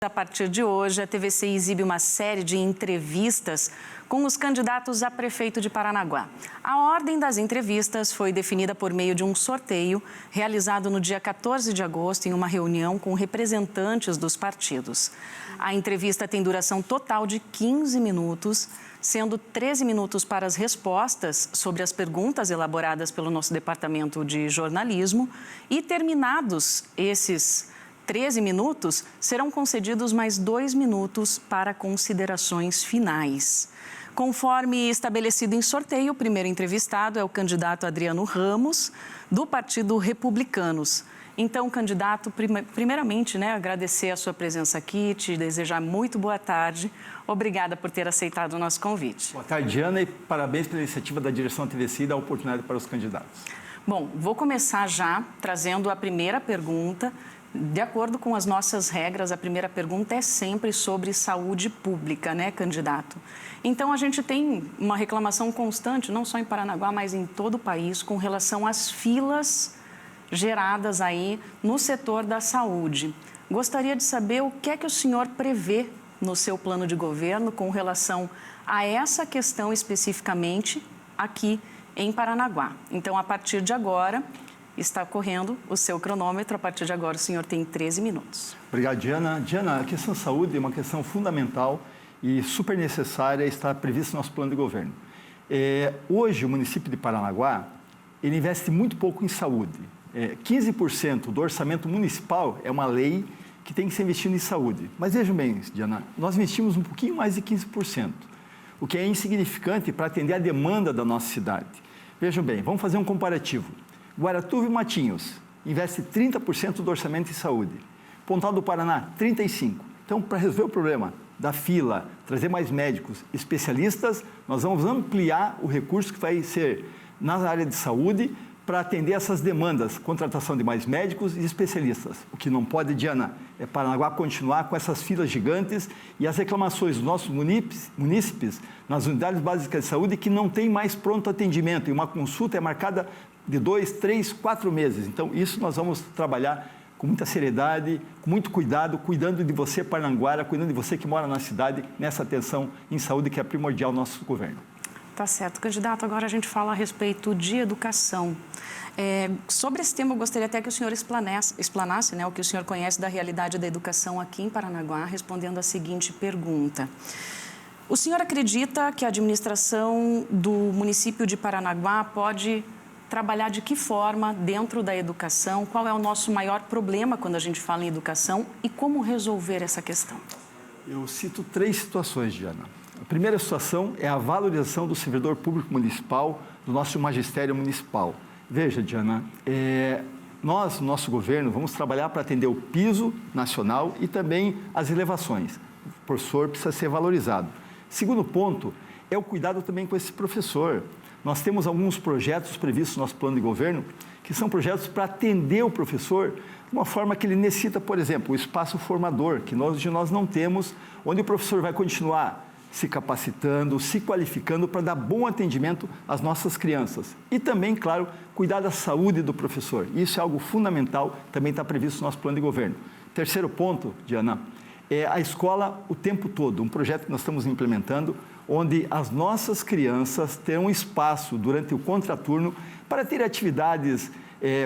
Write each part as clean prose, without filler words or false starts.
A partir de hoje, a TVC exibe uma série de entrevistas com os candidatos a prefeito de Paranaguá. A ordem das entrevistas foi definida por meio de um sorteio realizado no dia 14 de agosto em uma reunião com representantes dos partidos. A entrevista tem duração total de 15 minutos, sendo 13 minutos para as respostas sobre as perguntas elaboradas pelo nosso departamento de jornalismo e, terminados esses 13 minutos, serão concedidos mais 2 minutos para considerações finais. Conforme estabelecido em sorteio, o primeiro entrevistado é o candidato Adriano Ramos, do Partido Republicanos. Então, candidato, primeiramente, agradecer a sua presença aqui, te desejar muito boa tarde. Obrigada por ter aceitado o nosso convite. Boa tarde, Ana, e parabéns pela iniciativa da direção da TVC e da oportunidade para os candidatos. Bom, vou começar já trazendo a primeira pergunta. De acordo com as nossas regras, a primeira pergunta é sempre sobre saúde pública, candidato? Então, a gente tem uma reclamação constante, não só em Paranaguá, mas em todo o país, com relação às filas geradas aí no setor da saúde. Gostaria de saber o que é que o senhor prevê no seu plano de governo com relação a essa questão especificamente aqui em Paranaguá. Então, a partir de agora, está correndo o seu cronômetro. A partir de agora, o senhor tem 13 minutos. Obrigado, Diana. Diana, a questão de saúde é uma questão fundamental e super necessária, está prevista no nosso plano de governo. Hoje, o município de Paranaguá, ele investe muito pouco em saúde. 15% do orçamento municipal é uma lei que tem que ser investido em saúde. Mas vejam bem, Diana, nós investimos um pouquinho mais de 15%, o que é insignificante para atender a demanda da nossa cidade. Vejam bem, vamos fazer um comparativo. Guaratuba e Matinhos investe 30% do orçamento em saúde. Pontal do Paraná, 35%. Então, para resolver o problema da fila, trazer mais médicos, especialistas, nós vamos ampliar o recurso que vai ser na área de saúde para atender essas demandas, contratação de mais médicos e especialistas. O que não pode, Diana, é Paranaguá continuar com essas filas gigantes e as reclamações dos nossos munícipes nas unidades básicas de saúde que não tem mais pronto atendimento e uma consulta é marcada de 2, 3, 4 meses. Então, isso nós vamos trabalhar com muita seriedade, com muito cuidado, cuidando de você, Paranaguara, cuidando de você que mora na cidade, nessa atenção em saúde que é primordial no nosso governo. Tá certo. Candidato, agora a gente fala a respeito de educação. Sobre esse tema, eu gostaria até que o senhor explanasse o que o senhor conhece da realidade da educação aqui em Paranaguá, respondendo a seguinte pergunta. O senhor acredita que a administração do município de Paranaguá pode trabalhar de que forma dentro da educação? Qual é o nosso maior problema quando a gente fala em educação e como resolver essa questão? Eu cito 3 situações, Diana. A primeira situação é a valorização do servidor público municipal, do nosso magistério municipal. Veja, Diana, nós, no nosso governo, vamos trabalhar para atender o piso nacional e também as elevações. O professor precisa ser valorizado. Segundo ponto é o cuidado também com esse professor. Nós temos alguns projetos previstos no nosso plano de governo, que são projetos para atender o professor de uma forma que ele necessita, por exemplo, o espaço formador, que nós não temos, onde o professor vai continuar se capacitando, se qualificando para dar bom atendimento às nossas crianças. E também, claro, cuidar da saúde do professor. Isso é algo fundamental, também está previsto no nosso plano de governo. Terceiro ponto, Diana, é a escola o tempo todo, um projeto que nós estamos implementando, onde as nossas crianças terão espaço durante o contraturno para ter atividades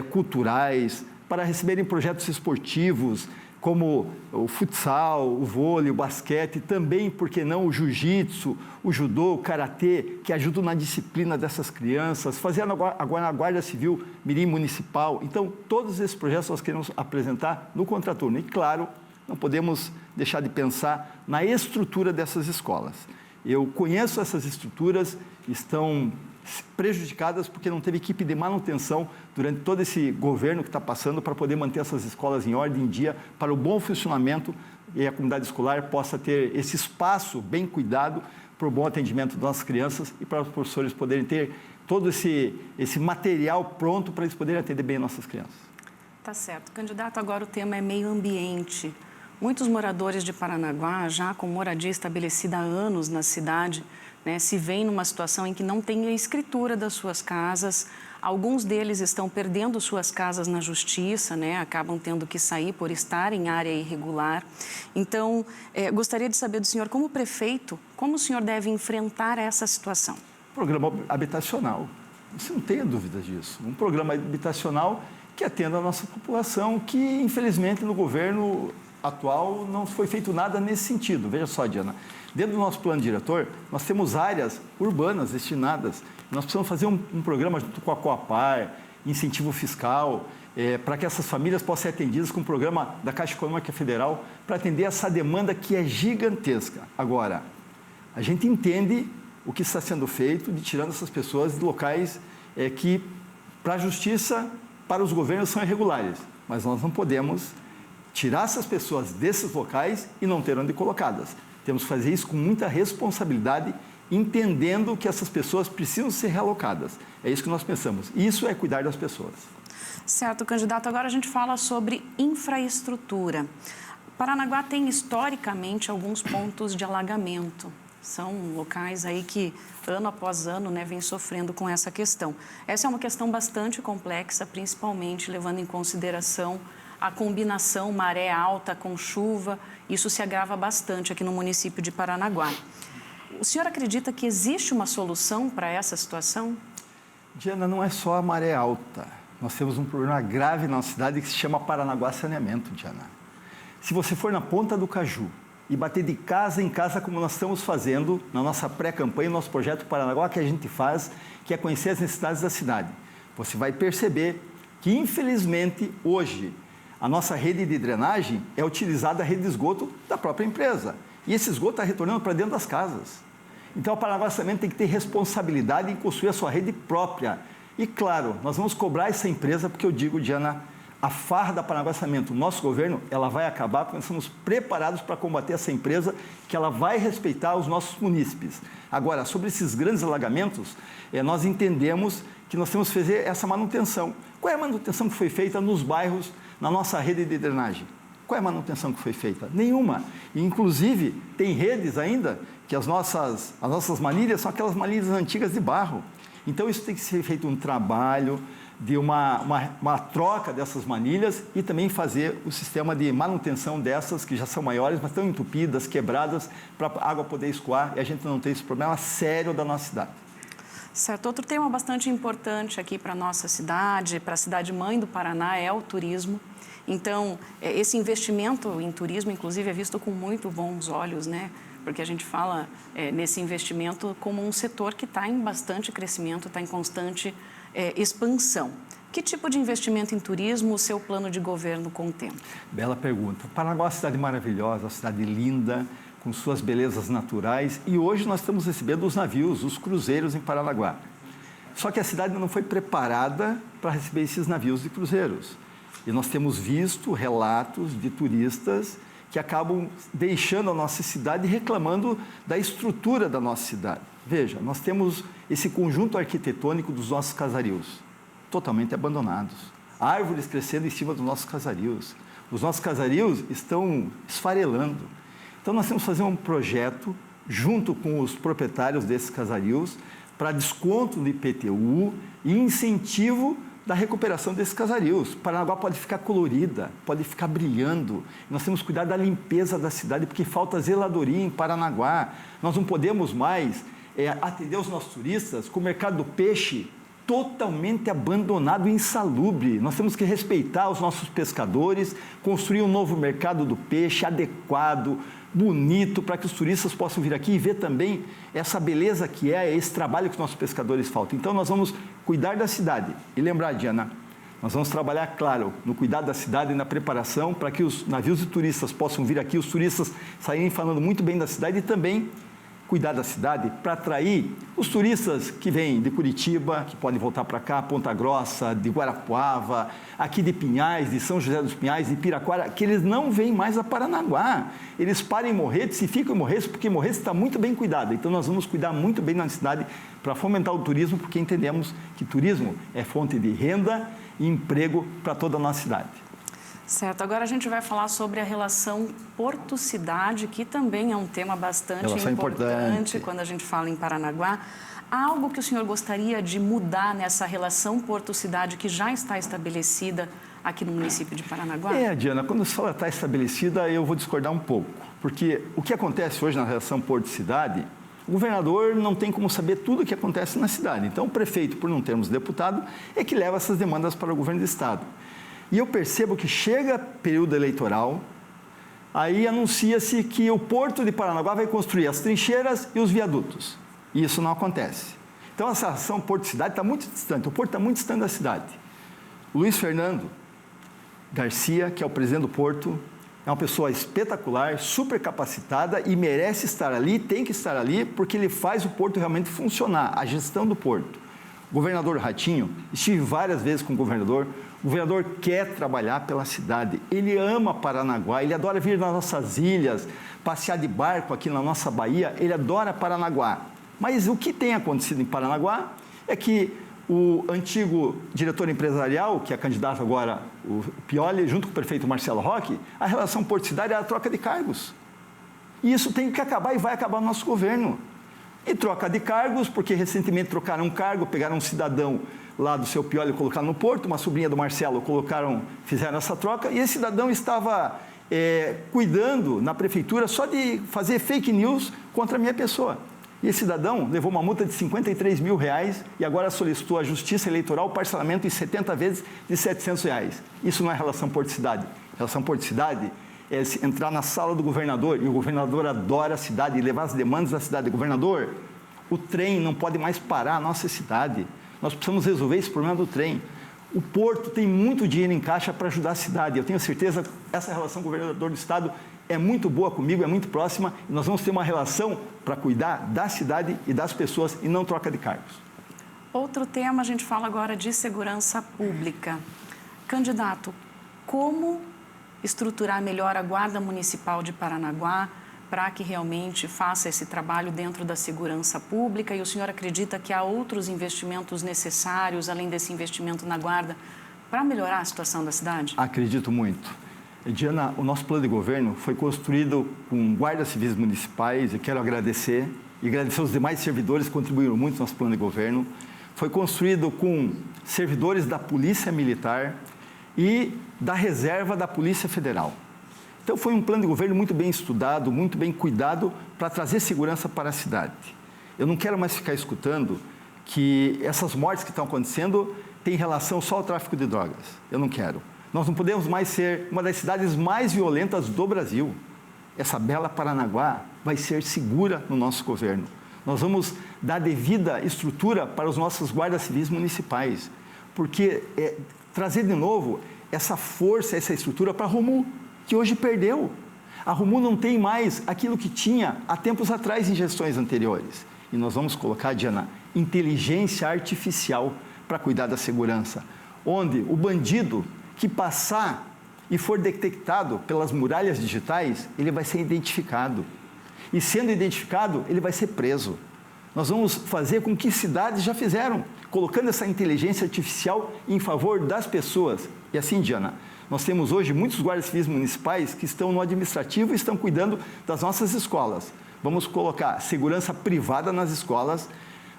culturais, para receberem projetos esportivos, como o futsal, o vôlei, o basquete, também, por que não, o jiu-jitsu, o judô, o karatê, que ajudam na disciplina dessas crianças, fazer agora na Guarda Civil Mirim Municipal. Então, todos esses projetos nós queremos apresentar no contraturno. E, claro, não podemos deixar de pensar na estrutura dessas escolas. Eu conheço essas estruturas, estão prejudicadas porque não teve equipe de manutenção durante todo esse governo que está passando para poder manter essas escolas em ordem, em dia, para o bom funcionamento e a comunidade escolar possa ter esse espaço bem cuidado para o bom atendimento das nossas crianças e para os professores poderem ter todo esse material pronto para eles poderem atender bem as nossas crianças. Tá certo. Candidato, agora o tema é meio ambiente. Muitos moradores de Paranaguá, já com moradia estabelecida há anos na cidade, se veem numa situação em que não tem a escritura das suas casas, Alguns deles estão perdendo suas casas na justiça, né? Acabam tendo que sair por estar em área irregular. Então, gostaria de saber do senhor, como prefeito, como o senhor deve enfrentar essa situação? Programa habitacional. Você não tenha dúvida disso. Um programa habitacional que atenda a nossa população, que infelizmente no governo atual não foi feito nada nesse sentido. Veja só, Diana, dentro do nosso plano diretor, nós temos áreas urbanas destinadas. Nós precisamos fazer um programa junto com a Coapar, incentivo fiscal, para que essas famílias possam ser atendidas com um programa da Caixa Econômica Federal para atender essa demanda que é gigantesca. Agora, a gente entende o que está sendo feito de tirando essas pessoas de locais que, para a justiça, para os governos, são irregulares. Mas nós não podemos tirar essas pessoas desses locais e não ter onde colocá-las. Temos que fazer isso com muita responsabilidade, entendendo que essas pessoas precisam ser realocadas. É isso que nós pensamos. Isso é cuidar das pessoas. Certo, candidato. Agora a gente fala sobre infraestrutura. Paranaguá tem, historicamente, alguns pontos de alagamento. São locais aí que, ano após ano, né, vem sofrendo com essa questão. Essa é uma questão bastante complexa, principalmente levando em consideração a combinação maré alta com chuva. Isso se agrava bastante aqui no município de Paranaguá. O senhor acredita que existe uma solução para essa situação? Diana, não é só a maré alta. Nós temos um problema grave na nossa cidade que se chama Paranaguá Saneamento, Diana. Se você for na Ponta do Caju e bater de casa em casa, como nós estamos fazendo na nossa pré-campanha, nosso projeto Paranaguá, que a gente faz, que é conhecer as necessidades da cidade, você vai perceber que, infelizmente, hoje, a nossa rede de drenagem é utilizada a rede de esgoto da própria empresa. E esse esgoto está retornando para dentro das casas. Então, a Paranaguá Saneamento tem que ter responsabilidade em construir a sua rede própria. E, claro, nós vamos cobrar essa empresa, porque eu digo, Diana, a farra da Paranaguá Saneamento, o nosso governo, ela vai acabar, porque nós estamos preparados para combater essa empresa, que ela vai respeitar os nossos munícipes. Agora, sobre esses grandes alagamentos, nós entendemos que nós temos que fazer essa manutenção. Qual é a manutenção que foi feita nos bairros, na nossa rede de drenagem? Qual é a manutenção que foi feita? Nenhuma. E, inclusive, tem redes ainda que as nossas manilhas são aquelas manilhas antigas de barro. Então, isso tem que ser feito um trabalho de uma troca dessas manilhas e também fazer o sistema de manutenção dessas, que já são maiores, mas estão entupidas, quebradas, para a água poder escoar e a gente não ter esse problema sério da nossa cidade. Certo. Outro tema bastante importante aqui para a nossa cidade, para a cidade-mãe do Paraná, é o turismo. Então, esse investimento em turismo, inclusive, é visto com muito bons olhos, né? Porque a gente fala nesse investimento como um setor que está em bastante crescimento, está em constante expansão. Que tipo de investimento em turismo o seu plano de governo contempla? Bela pergunta. Paranaguá é uma cidade maravilhosa, uma cidade linda, com suas belezas naturais. E hoje nós estamos recebendo os navios, os cruzeiros em Paranaguá. Só que a cidade não foi preparada para receber esses navios de cruzeiros. E nós temos visto relatos de turistas que acabam deixando a nossa cidade e reclamando da estrutura da nossa cidade. Veja, nós temos esse conjunto arquitetônico dos nossos casarios, totalmente abandonados. Árvores crescendo em cima dos nossos casarios. Os nossos casarios estão esfarelando. Então, nós temos que fazer um projeto junto com os proprietários desses casarios para desconto do IPTU e incentivo da recuperação desses casarios. Paranaguá pode ficar colorida, pode ficar brilhando. Nós temos que cuidar da limpeza da cidade, porque falta zeladoria em Paranaguá. Nós não podemos mais atender os nossos turistas com o mercado do peixe totalmente abandonado e insalubre. Nós temos que respeitar os nossos pescadores, construir um novo mercado do peixe adequado, bonito, para que os turistas possam vir aqui e ver também essa beleza que é esse trabalho que os nossos pescadores faltam. Então, nós vamos cuidar da cidade. E lembrar, Diana, nós vamos trabalhar, claro, no cuidado da cidade e na preparação para que os navios de turistas possam vir aqui, os turistas saírem falando muito bem da cidade e também cuidar da cidade para atrair os turistas que vêm de Curitiba, que podem voltar para cá, Ponta Grossa, de Guarapuava, aqui de Pinhais, de São José dos Pinhais, de Piraquara, que eles não vêm mais a Paranaguá. Eles param em Morretes, se ficam em Morretes, porque Morretes está muito bem cuidado. Então, nós vamos cuidar muito bem na cidade para fomentar o turismo, porque entendemos que turismo é fonte de renda e emprego para toda a nossa cidade. Certo. Agora a gente vai falar sobre a relação porto-cidade, que também é um tema bastante importante quando a gente fala em Paranaguá. Há algo que o senhor gostaria de mudar nessa relação porto-cidade que já está estabelecida aqui no município de Paranaguá? Diana, quando se fala está estabelecida, eu vou discordar um pouco. Porque o que acontece hoje na relação porto-cidade, o governador não tem como saber tudo o que acontece na cidade. Então, o prefeito, por não termos deputado, é que leva essas demandas para o governo do estado. E eu percebo que chega período eleitoral, aí anuncia-se que o Porto de Paranaguá vai construir as trincheiras e os viadutos. E isso não acontece. Então, essa ação Porto-Cidade está muito distante. O Porto está muito distante da cidade. O Luiz Fernando Garcia, que é o presidente do Porto, é uma pessoa espetacular, super capacitada e merece estar ali, tem que estar ali, porque ele faz o Porto realmente funcionar, a gestão do Porto. O governador Ratinho, estive várias vezes com o governador quer trabalhar pela cidade, ele ama Paranaguá, ele adora vir nas nossas ilhas, passear de barco aqui na nossa Bahia, ele adora Paranaguá. Mas o que tem acontecido em Paranaguá é que o antigo diretor empresarial, que é candidato agora, o Pioli, junto com o prefeito Marcelo Roque, a relação Porto-Cidade é a troca de cargos. E isso tem que acabar e vai acabar no nosso governo. E troca de cargos, porque recentemente trocaram um cargo, pegaram um cidadão lá do seu Pioli e colocaram no Porto, uma sobrinha do Marcelo fizeram essa troca, e esse cidadão estava cuidando na prefeitura só de fazer fake news contra a minha pessoa. E esse cidadão levou uma multa de R$53 mil e agora solicitou à Justiça Eleitoral parcelamento em 70 vezes de R$700. Isso não é relação Porto-Cidade. Relação Porto-Cidade é entrar na sala do governador, e o governador adora a cidade e levar as demandas da cidade. Governador, o trem não pode mais parar a nossa cidade. Nós precisamos resolver esse problema do trem. O Porto tem muito dinheiro em caixa para ajudar a cidade. Eu tenho certeza que essa relação com o governador do estado é muito boa comigo, é muito próxima, e nós vamos ter uma relação para cuidar da cidade e das pessoas e não troca de cargos. Outro tema, a gente fala agora de segurança pública. Candidato, como estruturar melhor a Guarda Municipal de Paranaguá para que realmente faça esse trabalho dentro da segurança pública? E o senhor acredita que há outros investimentos necessários, além desse investimento na Guarda, para melhorar a situação da cidade? Acredito muito. Diana, o nosso plano de governo foi construído com guardas civis municipais, e quero agradecer os demais servidores que contribuíram muito no nosso plano de governo. Foi construído com servidores da Polícia Militar e da Reserva da Polícia Federal. Então, foi um plano de governo muito bem estudado, muito bem cuidado para trazer segurança para a cidade. Eu não quero mais ficar escutando que essas mortes que estão acontecendo têm relação só ao tráfico de drogas. Eu não quero. Nós não podemos mais ser uma das cidades mais violentas do Brasil. Essa bela Paranaguá vai ser segura no nosso governo. Nós vamos dar devida estrutura para os nossos guardas civis municipais, porque trazer de novo essa força, essa estrutura para a RUMU, que hoje perdeu. A RUMU não tem mais aquilo que tinha há tempos atrás em gestões anteriores. E nós vamos colocar, Diana, inteligência artificial para cuidar da segurança, onde o bandido que passar e for detectado pelas muralhas digitais, ele vai ser identificado. E sendo identificado, ele vai ser preso. Nós vamos fazer com que cidades já fizeram, colocando essa inteligência artificial em favor das pessoas. E assim, Diana, nós temos hoje muitos guardas civis municipais que estão no administrativo e estão cuidando das nossas escolas. Vamos colocar segurança privada nas escolas.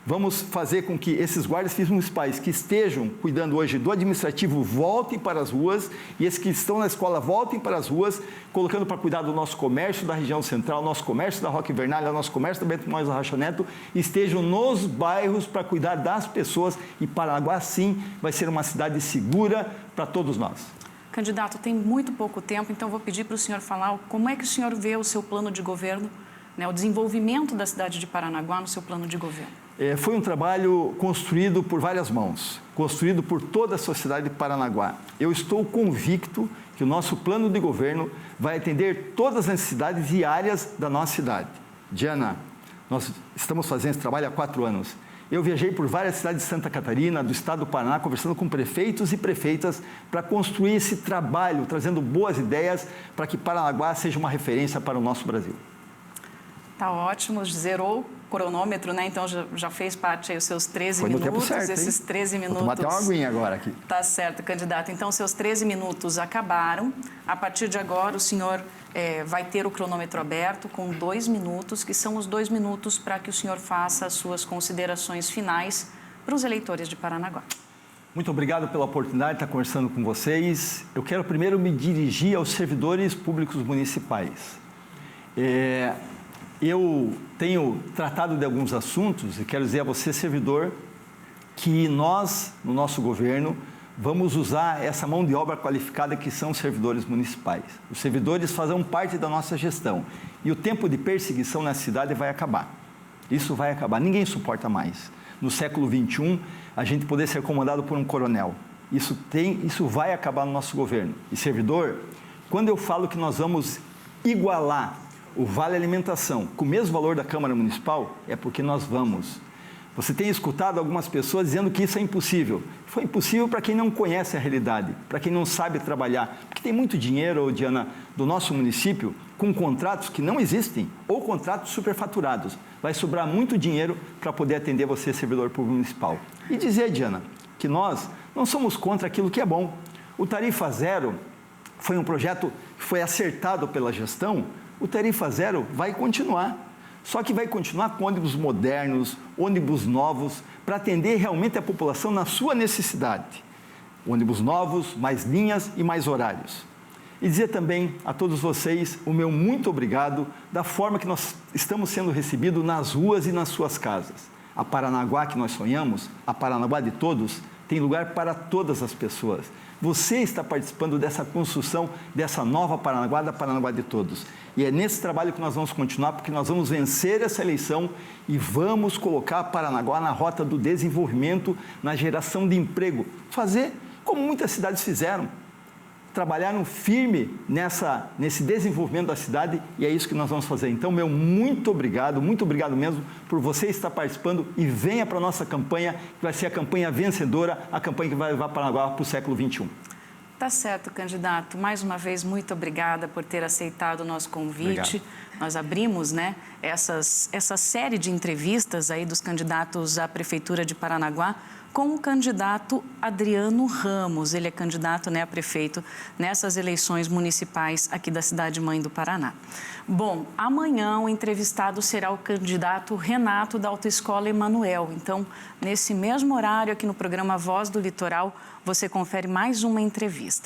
Vamos fazer com que esses guardas civis municipais que estejam cuidando hoje do administrativo voltem para as ruas, e esses que estão na escola voltem para as ruas, colocando para cuidar do nosso comércio da região central, nosso comércio da Roque Vernalha, nosso comércio da Bento Mois da Rocha Neto, estejam nos bairros para cuidar das pessoas, e Paranaguá, sim, vai ser uma cidade segura para todos nós. Candidato, tem muito pouco tempo, então vou pedir para o senhor falar como é que o senhor vê o seu plano de governo, o desenvolvimento da cidade de Paranaguá no seu plano de governo. Foi um trabalho construído por várias mãos, construído por toda a sociedade de Paranaguá. Eu estou convicto que o nosso plano de governo vai atender todas as necessidades e áreas da nossa cidade. Diana, nós estamos fazendo esse trabalho há 4 anos. Eu viajei por várias cidades de Santa Catarina, do estado do Paraná, conversando com prefeitos e prefeitas para construir esse trabalho, trazendo boas ideias para que Paranaguá seja uma referência para o nosso Brasil. Tá ótimo, zerou o cronômetro, né? Então já fez parte aí os seus 13 Foi no minutos. tempo certo, esses hein? 13 minutos. Vou tomar até uma aguinha agora aqui. Tá certo, candidato. Então, seus 13 minutos acabaram. A partir de agora, o senhor vai ter o cronômetro aberto com 2 minutos, que são os 2 minutos para que o senhor faça as suas considerações finais para os eleitores de Paranaguá. Muito obrigado pela oportunidade de estar conversando com vocês. Eu quero primeiro me dirigir aos servidores públicos municipais. Eu tenho tratado de alguns assuntos e quero dizer a você, servidor, que nós, no nosso governo, vamos usar essa mão de obra qualificada que são os servidores municipais. Os servidores fazem parte da nossa gestão e o tempo de perseguição na cidade vai acabar. Isso vai acabar, ninguém suporta mais. No século XXI, a gente poder ser comandado por um coronel. Isso vai acabar no nosso governo. E servidor, quando eu falo que nós vamos igualar o Vale Alimentação com o mesmo valor da Câmara Municipal, é porque nós vamos. Você tem escutado algumas pessoas dizendo que isso é impossível. Foi impossível para quem não conhece a realidade, para quem não sabe trabalhar. Porque tem muito dinheiro, Diana, do nosso município com contratos que não existem ou contratos superfaturados. Vai sobrar muito dinheiro para poder atender você, servidor público municipal. E dizer, Diana, que nós não somos contra aquilo que é bom. O Tarifa Zero foi um projeto que foi acertado pela gestão. O Tarifa Zero vai continuar. Só que vai continuar com ônibus modernos, ônibus novos, para atender realmente a população na sua necessidade. Ônibus novos, mais linhas e mais horários. E dizer também a todos vocês o meu muito obrigado da forma que nós estamos sendo recebidos nas ruas e nas suas casas. A Paranaguá que nós sonhamos, a Paranaguá de todos, tem lugar para todas as pessoas. Você está participando dessa construção, dessa nova Paranaguá, da Paranaguá de todos. E é nesse trabalho que nós vamos continuar, porque nós vamos vencer essa eleição e vamos colocar a Paranaguá na rota do desenvolvimento, na geração de emprego. Fazer como muitas cidades fizeram. Trabalharam firme nesse desenvolvimento da cidade e é isso que nós vamos fazer. Então, meu muito obrigado mesmo por você estar participando e venha para a nossa campanha, que vai ser a campanha vencedora, a campanha que vai levar Paranaguá para o século XXI. Tá certo, candidato. Mais uma vez, muito obrigada por ter aceitado o nosso convite. Obrigado. Nós abrimos, essa série de entrevistas aí dos candidatos à Prefeitura de Paranaguá com o candidato Adriano Ramos. Ele é candidato a prefeito nessas eleições municipais aqui da cidade-mãe do Paraná. Bom, amanhã o entrevistado será o candidato Renato da Autoescola Emanuel. Então, nesse mesmo horário aqui no programa Voz do Litoral, você confere mais uma entrevista.